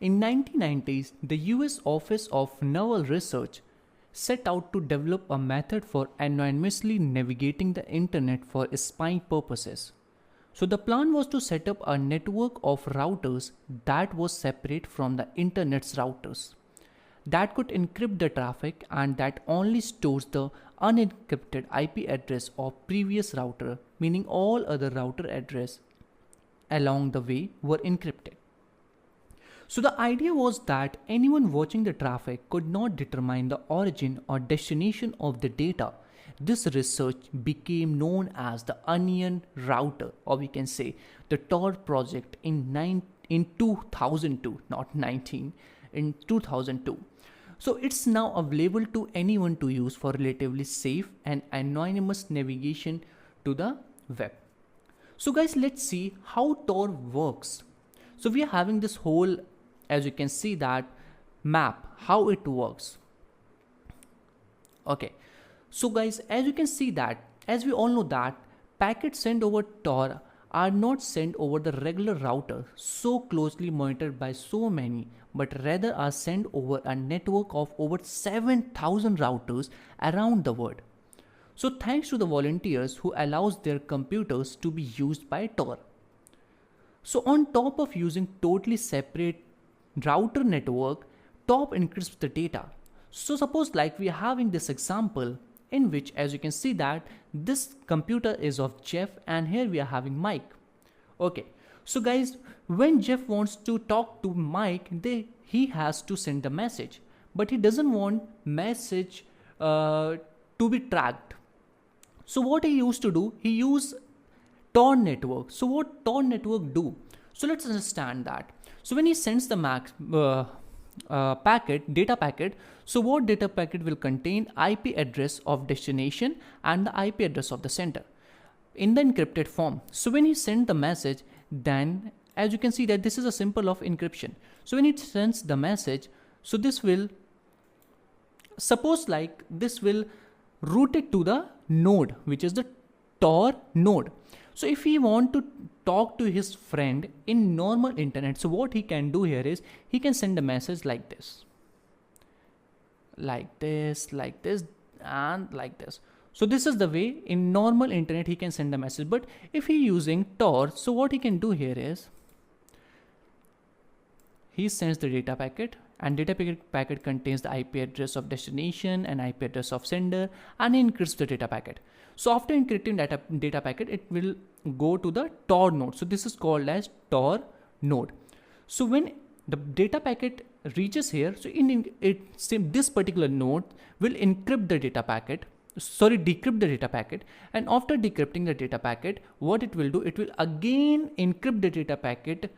In 1990s, the US Office of Naval Research set out to develop a method for anonymously navigating the internet for spying purposes. So the plan was to set up a network of routers that was separate from the internet's routers, that could encrypt the traffic and that only stores the unencrypted IP address of previous router, meaning all other router address along the way were encrypted. So the idea was that anyone watching the traffic could not determine the origin or destination of the data. This research became known as the Onion Router, or we can say the Tor Project in 2002, not 19, in 2002. So it's now available to anyone to use for relatively safe and anonymous navigation to the web. So guys, let's see how Tor works. So we are having this whole, as you can see, that map, how it works. Okay, so guys, as you can see that, as we all know that packets sent over Tor are not sent over the regular router so closely monitored by so many, but rather are sent over a network of over 7,000 routers around the world. So thanks to the volunteers who allows their computers to be used by Tor. So on top of using totally separate router network, Tor encrypts the data. So suppose like we are having this example in which, as you can see that this computer is of Jeff and here we are having Mike. Okay, so guys, when Jeff wants to talk to Mike, he has to send a message, but he doesn't want message to be tracked. So what he used to do, he used Tor network. So what Tor network do? So let's understand that. So when he sends the data packet, so what data packet will contain IP address of destination and the IP address of the sender in the encrypted form. So when he sends the message, then as you can see that this is a symbol of encryption. So when it sends the message, so this will, suppose like this will route it to the node, which is the Tor node. So if he want to talk to his friend in normal internet, so what he can do here is he can send a message like this, and like this. So this is the way in normal internet he can send a message. But if he using Tor, so what he can do here is he sends the data packet, and data packet contains the IP address of destination and IP address of sender, and he encrypts the data packet. So after encrypting data packet, it will go to the Tor node. So this is called as Tor node. So when the data packet reaches here, so this particular node will decrypt the data packet, and after decrypting the data packet, what it will do, it will again encrypt the data packet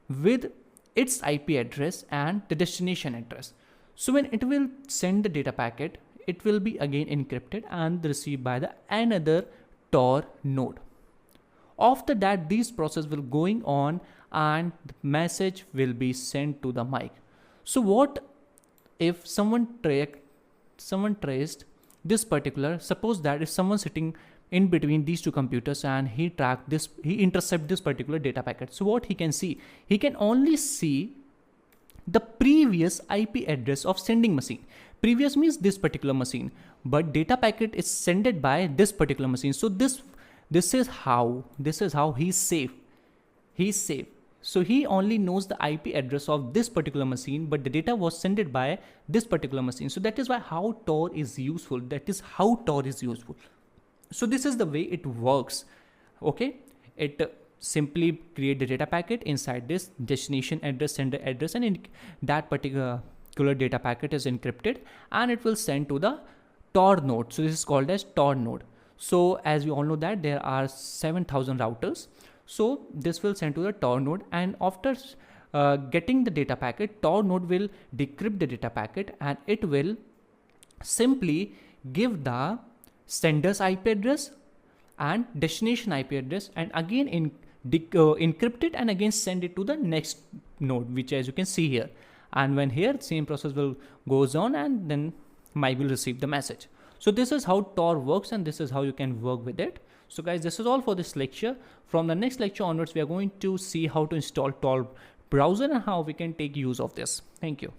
with its IP address and the destination address. So when it will send the data packet, it will be again encrypted and received by the another Tor node. After that, these process will going on and the message will be sent to the mic. So what if someone traced this particular, suppose that if someone sitting in between these two computers and he intercept this particular data packet. So what he can see, he can only see the previous IP address of sending machine. Previous means this particular machine, but data packet is sent by this particular machine. So this is how he's safe. So he only knows the IP address of this particular machine, but the data was sent by this particular machine. So that is why how Tor is useful. So this is the way it works. Okay, it simply create the data packet inside this destination address, sender address, and that particular data packet is encrypted and it will send to the Tor node. So this is called as Tor node. So as we all know that there are 7,000 routers. So this will send to the Tor node, and after getting the data packet, Tor node will decrypt the data packet and it will simply give the sender's IP address and destination IP address, and again encrypt it and again send it to the next node, which as you can see here. And when here same process will goes on, and then Mike will receive the message. So this is how Tor works, and this is how you can work with it. So guys, this is all for this lecture. From the next lecture onwards, we are going to see how to install browser and how we can take use of this. Thank you.